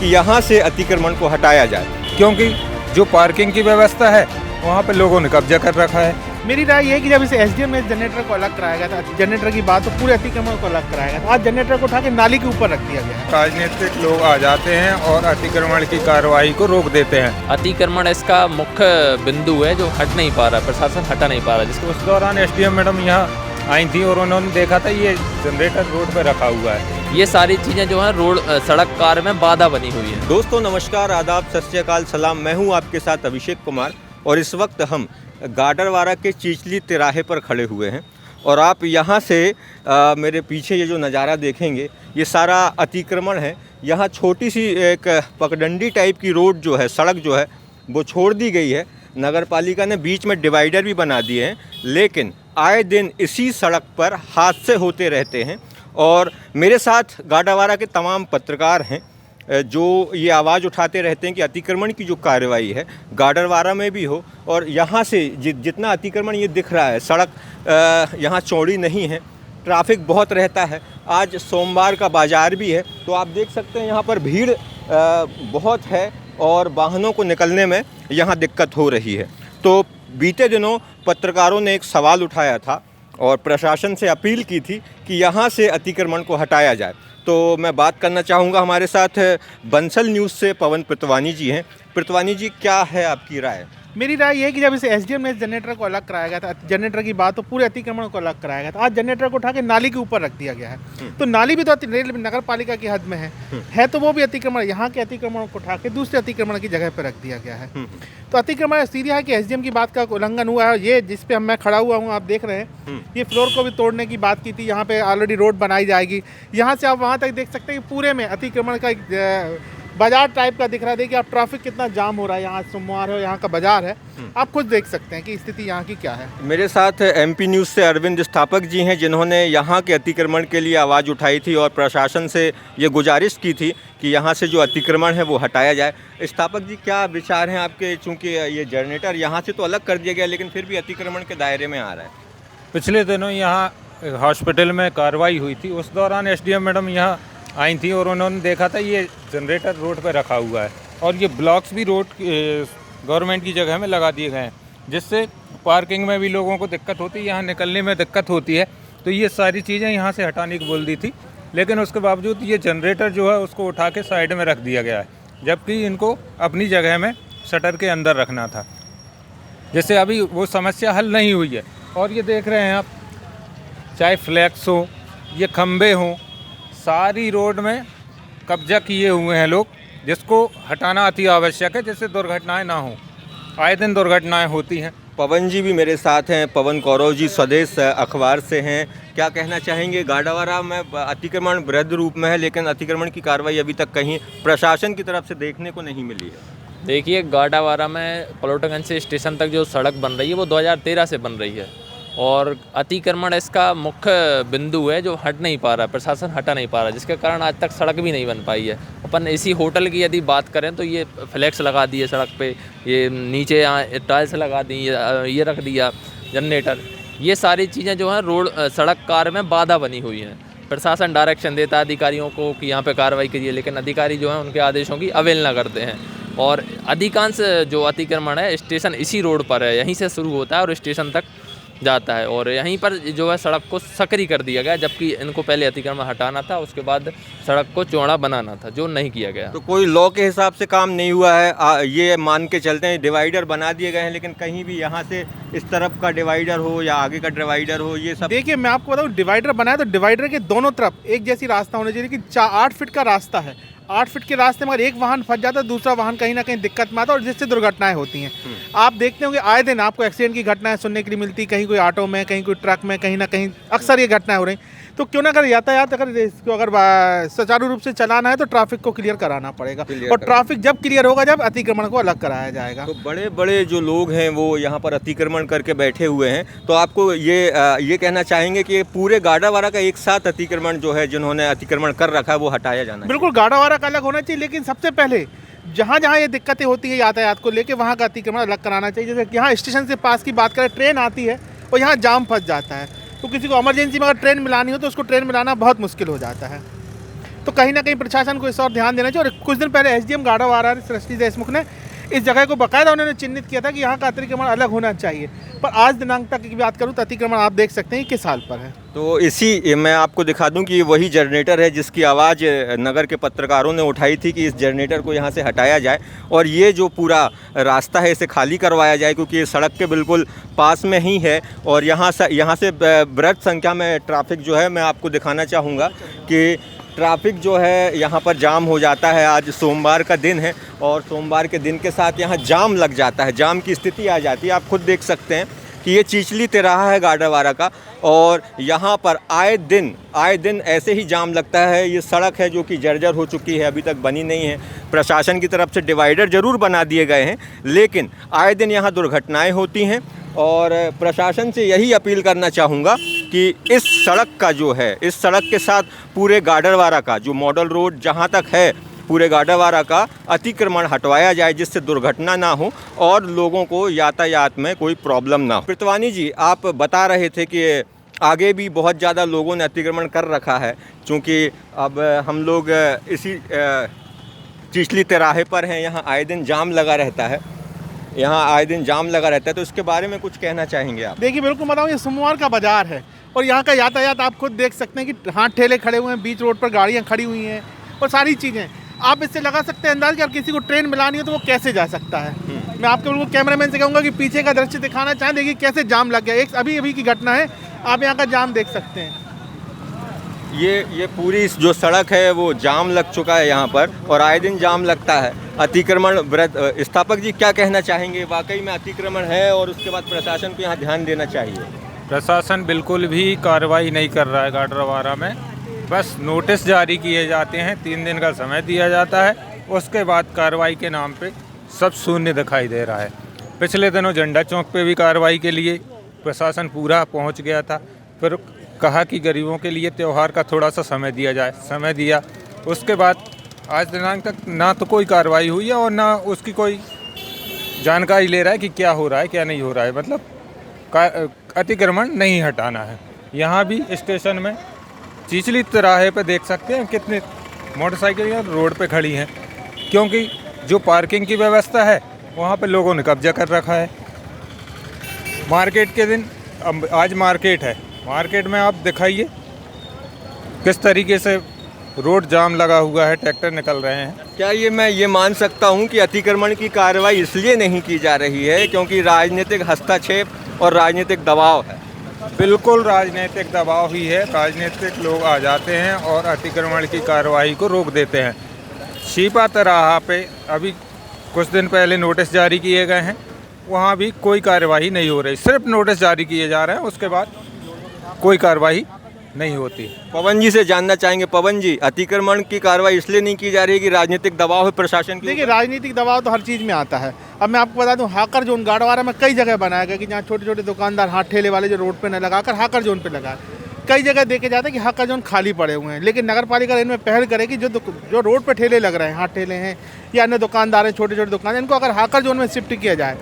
कि यहाँ से अतिक्रमण को हटाया जाए, क्योंकि जो पार्किंग की व्यवस्था है वहाँ पे लोगों ने कब्जा कर रखा है। मेरी राय ये है कि जब इसे एसडीएम ने जनरेटर को अलग कराया गया था, जनरेटर की बात तो पूरे अतिक्रमण को अलग कराया गया था, आज जनरेटर को उठा के नाली के ऊपर रख दिया गया है। राजनीतिक लोग आ जाते हैं और अतिक्रमण की कार्रवाई को रोक देते हैं। अतिक्रमण इसका मुख्य बिंदु है जो हट नहीं पा रहा, प्रशासन हटा नहीं पा रहा, जिसको उस दौरान एसडीएम मैडम यहाँ आई थी और उन्होंने देखा था ये जनरेटर रोड पे रखा हुआ है। ये सारी चीज़ें जो है रोड सड़क कार्य में बाधा बनी हुई है। दोस्तों नमस्कार, आदाब, सत श्री अकाल, सलाम। मैं हूं आपके साथ अभिषेक कुमार और इस वक्त हम गाडरवारा के चीचली तिराहे पर खड़े हुए हैं और आप यहां से मेरे पीछे ये जो नज़ारा देखेंगे ये सारा अतिक्रमण है। यहाँ छोटी सी एक पगडंडी टाइप की रोड जो है, सड़क जो है वो छोड़ दी गई है। नगर पालिका ने बीच में डिवाइडर भी बना दिए हैं, लेकिन आए दिन इसी सड़क पर हादसे होते रहते हैं। और मेरे साथ गाडरवारा के तमाम पत्रकार हैं जो ये आवाज़ उठाते रहते हैं कि अतिक्रमण की जो कार्रवाई है गाडरवारा में भी हो। और यहाँ से जितना अतिक्रमण ये दिख रहा है, सड़क यहाँ चौड़ी नहीं है, ट्रैफिक बहुत रहता है। आज सोमवार का बाज़ार भी है तो आप देख सकते हैं यहाँ पर भीड़ बहुत है और वाहनों को निकलने में यहाँ दिक्कत हो रही है। तो बीते दिनों पत्रकारों ने एक सवाल उठाया था और प्रशासन से अपील की थी कि यहाँ से अतिक्रमण को हटाया जाए। तो मैं बात करना चाहूँगा, हमारे साथ बंसल न्यूज़ से पवन पृतवानी जी हैं। पृतवानी जी, क्या है आपकी राय? मेरी राय ये है कि जब इसे एसडीएम ने जनरेटर को अलग कराया गया था, जनरेटर की बात तो पूरे अतिक्रमण को अलग कराया गया था, आज जनरेटर को उठा के नाली के ऊपर रख दिया गया है। तो नाली भी तो नगर पालिका की हद में है तो वो भी अतिक्रमण, यहाँ के अतिक्रमण को उठा के दूसरे अतिक्रमण की जगह पर रख दिया गया है। तो अतिक्रमण सीधे है कि एसडीएम की बात का उल्लंघन हुआ है। ये जिस पे मैं खड़ा हुआ हूँ आप देख रहे हैं, ये फ्लोर को भी तोड़ने की बात की थी। यहाँ पे ऑलरेडी रोड बनाई जाएगी, यहाँ से आप वहाँ तक देख सकते हैं कि पूरे में अतिक्रमण का बाजार टाइप का दिख रहा है। देखिए आप, ट्रैफिक कितना जाम हो रहा है, यहाँ सोमवार है, यहाँ का बाजार है, आप खुद देख सकते हैं कि स्थिति यहाँ की क्या है। मेरे साथ एमपी न्यूज़ से अरविंद स्थापक जी हैं जिन्होंने यहाँ के अतिक्रमण के लिए आवाज़ उठाई थी और प्रशासन से ये गुजारिश की थी कि यहाँ से जो अतिक्रमण है वो हटाया जाए। स्थापक जी, क्या विचार हैं आपके? चूँकि ये जनरेटर यहाँ से तो अलग कर दिया गया लेकिन फिर भी अतिक्रमण के दायरे में आ रहा है। पिछले दिनों यहाँ हॉस्पिटल में कार्रवाई हुई थी, उस दौरान एसडीएम मैडम यहाँ आई थी और उन्होंने देखा था ये जनरेटर रोड पर रखा हुआ है और ये ब्लॉक्स भी रोड गवर्नमेंट की जगह में लगा दिए गए हैं, जिससे पार्किंग में भी लोगों को दिक्कत होती है, यहाँ निकलने में दिक्कत होती है। तो ये सारी चीज़ें यहाँ से हटाने की बोल दी थी, लेकिन उसके बावजूद ये जनरेटर जो है उसको उठा के साइड में रख दिया गया है, जबकि इनको अपनी जगह में शटर के अंदर रखना था, जिससे अभी वो समस्या हल नहीं हुई है। और ये देख रहे हैं आप, चाहे फ्लैक्स हो, ये खंबे हों, सारी रोड में कब्जा किए हुए हैं लोग, जिसको हटाना अति आवश्यक है, जिससे दुर्घटनाएं ना हो। आए दिन दुर्घटनाएं होती हैं। पवन जी भी मेरे साथ हैं, पवन कौरव जी स्वदेश अखबार से हैं। क्या कहना चाहेंगे? गाडरवारा में अतिक्रमण वृहद रूप में है लेकिन अतिक्रमण की कार्रवाई अभी तक कहीं प्रशासन की तरफ से देखने को नहीं मिली है। देखिए, गाडरवारा में पलोटागंज से स्टेशन तक जो सड़क बन रही है वो 2013 से बन रही है और अतिक्रमण इसका मुख्य बिंदु है जो हट नहीं पा रहा, प्रशासन हटा नहीं पा रहा, जिसके कारण आज तक सड़क भी नहीं बन पाई है। अपन इसी होटल की यदि बात करें तो ये फ्लैक्स लगा दिए सड़क पे, ये नीचे यहाँ टाइल्स लगा दी, ये रख दिया जनरेटर। ये सारी चीज़ें जो हैं रोड सड़क कार्य में बाधा बनी हुई हैं। प्रशासन डायरेक्शन देता है अधिकारियों को कि यहाँ पे कार्रवाई कीजिए, लेकिन अधिकारी जो हैं उनके आदेशों की अवहेलना करते हैं। और अधिकांश जो अतिक्रमण है स्टेशन इसी रोड पर है, यहीं से शुरू होता है और स्टेशन तक जाता है और यहीं पर जो है सड़क को सकरी कर दिया गया, जबकि इनको पहले अतिक्रमण हटाना था, उसके बाद सड़क को चौड़ा बनाना था, जो नहीं किया गया। तो कोई लॉ के हिसाब से काम नहीं हुआ है, ये मान के चलते हैं। डिवाइडर बना दिए गए हैं लेकिन कहीं भी यहाँ से इस तरफ का डिवाइडर हो या आगे का डिवाइडर हो, ये सब। देखिए मैं आपको बताऊँ, डिवाइडर बनाया तो डिवाइडर के दोनों तरफ एक जैसी रास्ता होना चाहिए कि 8 फीट का रास्ता है, 8 फीट के रास्ते में अगर एक वाहन फंस जाता है दूसरा वाहन कहीं ना कहीं दिक्कत में आता है और जिससे दुर्घटनाएं होती हैं। आप देखते होंगे आए दिन आपको एक्सीडेंट की घटनाएं सुनने के लिए मिलती, कहीं कोई ऑटो में, कहीं कोई ट्रक में, कहीं ना कहीं अक्सर ये घटनाएं हो रही। तो क्यों ना अगर यातायात अगर इसको अगर सुचारू रूप से चलाना है तो ट्रैफिक को क्लियर कराना पड़ेगा और ट्रैफिक जब क्लियर होगा जब अतिक्रमण को अलग कराया जाएगा। तो बड़े बड़े जो लोग हैं वो यहाँ पर अतिक्रमण करके बैठे हुए हैं, तो आपको ये कहना चाहेंगे कि पूरे गाडरवारा का एक साथ अतिक्रमण जो है, जिन्होंने अतिक्रमण कर रखा है, वो हटाया जाना? बिल्कुल, गाडरवारा का अलग होना चाहिए, लेकिन सबसे पहले जहाँ जहाँ ये दिक्कतें होती है यातायात को लेके वहाँ का अतिक्रमण अलग कराना चाहिए। जैसे यहाँ स्टेशन से पास की बात करें, ट्रेन आती है और यहाँ जाम फंस जाता है, तो किसी को इमरजेंसी में अगर ट्रेन मिलानी हो तो उसको ट्रेन मिलाना बहुत मुश्किल हो जाता है। तो कहीं ना कहीं प्रशासन को इस और ध्यान देना चाहिए। और कुछ दिन पहले एसडीएम गाड़ावारा सृष्टि देशमुख ने इस जगह को बाकायदा उन्होंने चिन्हित किया था कि यहाँ का अतिक्रमण अलग होना चाहिए, पर आज दिनांक तक की बात करूँ तो अतिक्रमण आप देख सकते हैं किस हाल पर है। तो इसी मैं आपको दिखा दूं कि ये वही जनरेटर है जिसकी आवाज़ नगर के पत्रकारों ने उठाई थी कि इस जनरेटर को यहाँ से हटाया जाए और ये जो पूरा रास्ता है इसे खाली करवाया जाए, क्योंकि ये सड़क के बिल्कुल पास में ही है और यहाँ से बृहद संख्या में ट्रैफिक जो है, मैं आपको दिखाना चाहूँगा कि ट्रैफिक जो है यहाँ पर जाम हो जाता है। आज सोमवार का दिन है और सोमवार के दिन के साथ यहाँ जाम लग जाता है, जाम की स्थिति आ जाती है। आप खुद देख सकते हैं कि ये चीचली तिराहा है गाडरवारा का और यहाँ पर आए दिन ऐसे ही जाम लगता है। ये सड़क है जो कि जर्जर हो चुकी है, अभी तक बनी नहीं है। प्रशासन की तरफ से डिवाइडर ज़रूर बना दिए गए हैं, लेकिन आए दिन यहाँ दुर्घटनाएं होती हैं और प्रशासन से यही अपील करना चाहूँगा कि इस सड़क का जो है, इस सड़क के साथ पूरे गाडरवारा का जो मॉडल रोड जहाँ तक है, पूरे गाडरवारा का अतिक्रमण हटवाया जाए, जिससे दुर्घटना ना हो और लोगों को यातायात में कोई प्रॉब्लम ना हो। कृतवानी जी, आप बता रहे थे कि आगे भी बहुत ज़्यादा लोगों ने अतिक्रमण कर रखा है, क्योंकि अब हम लोग इसी चीचली तिराहे पर हैं, यहाँ आए दिन जाम लगा रहता है, तो इसके बारे में कुछ कहना चाहेंगे आप? देखिए, बिल्कुल बताऊँ, ये सोमवार का बाजार है और यहाँ का यातायात आप खुद देख सकते हैं कि हाथ ठेले खड़े हुए हैं, बीच रोड पर गाड़ियाँ खड़ी हुई हैं और सारी चीज़ें आप इससे लगा सकते हैं अंदाज कि अगर किसी को ट्रेन मिलानी हो तो वो कैसे जा सकता है। मैं आपके बिल्कुल कैमरामैन से कहूँगा कि पीछे का दृश्य दिखाना चाहें, देखिए कैसे जाम लग गया। एक अभी की घटना है, आप यहाँ का जाम देख सकते हैं। ये पूरी जो सड़क है वो जाम लग चुका है यहाँ पर और आए दिन जाम लगता है। अतिक्रमण स्थापक जी क्या कहना चाहेंगे? वाकई में अतिक्रमण है और उसके बाद प्रशासन को यहाँ ध्यान देना चाहिए। प्रशासन बिल्कुल भी कार्रवाई नहीं कर रहा है गाडरवारा में, बस नोटिस जारी किए जाते हैं, 3 दिन का समय दिया जाता है, उसके बाद कार्रवाई के नाम पे सब शून्य दिखाई दे रहा है। पिछले दिनों झंडा चौक पे भी कार्रवाई के लिए प्रशासन पूरा पहुंच गया था, फिर कहा कि गरीबों के लिए त्यौहार का थोड़ा सा समय दिया जाए, समय दिया, उसके बाद आज दिनांक तक ना तो कोई कार्रवाई हुई है और ना उसकी कोई जानकारी ले रहा है कि क्या हो रहा है क्या नहीं हो रहा है। मतलब अतिक्रमण नहीं हटाना है। यहाँ भी स्टेशन में चीचली तिराहे पे देख सकते हैं कितने मोटरसाइकिलें रोड पे खड़ी हैं, क्योंकि जो पार्किंग की व्यवस्था है वहाँ पे लोगों ने कब्जा कर रखा है। मार्केट के दिन, अब आज मार्केट है, मार्केट में आप दिखाइए किस तरीके से रोड जाम लगा हुआ है, ट्रैक्टर निकल रहे हैं। क्या मैं ये मान सकता हूँ कि अतिक्रमण की कार्रवाई इसलिए नहीं की जा रही है क्योंकि राजनीतिक हस्तक्षेप और राजनीतिक दबाव है? बिल्कुल राजनीतिक दबाव ही है। राजनीतिक लोग आ जाते हैं और अतिक्रमण की कार्रवाई को रोक देते हैं। शिपा तिराहा पे अभी कुछ दिन पहले नोटिस जारी किए गए हैं, वहाँ भी कोई कार्रवाई नहीं हो रही, सिर्फ नोटिस जारी किए जा रहे हैं, उसके बाद कोई कार्रवाई नहीं होती। पवन जी से जानना चाहेंगे। पवन जी, अतिक्रमण की कार्रवाई इसलिए नहीं की जा रही कि राजनीतिक दबाव है प्रशासन की? देखिए, राजनीतिक दबाव तो हर चीज़ में आता है। अब मैं आपको बता दूं, हाकर जोन गाडरवारा में कई जगह बनाया गया कि जहाँ छोटे छोटे दुकानदार हाथ ठेले वाले जो रोड पे न लगाकर हाकर जोन पे लगाए। कई जगह देखे जाते हैं कि हाकर जोन खाली पड़े हुए हैं, लेकिन नगर पालिका इनमें पहल करे कि जो रोड पे ठेले लग रहे हैं, हाथ ठेले हैं या अन्य दुकानदार हैं, छोटे छोटे दुकान, इनको अगर हाकर जोन में शिफ्ट किया जाए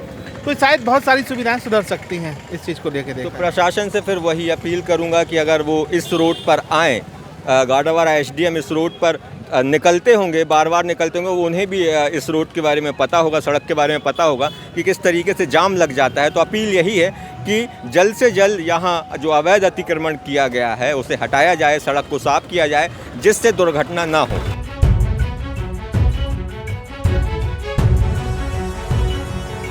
तो शायद बहुत सारी सुविधाएं सुधर सकती हैं। इस चीज़ को लेकर तो प्रशासन से फिर वही अपील करूंगा कि अगर वो इस रोड पर आएँ, गाडरवारा एसडीएम इस रोड पर निकलते होंगे, बार बार निकलते होंगे, वो उन्हें भी इस रोड के बारे में पता होगा, सड़क के बारे में पता होगा कि किस तरीके से जाम लग जाता है। तो अपील यही है कि जल्द से जल्द यहाँ जो अवैध अतिक्रमण किया गया है उसे हटाया जाए, सड़क को साफ किया जाए, जिससे दुर्घटना ना हो।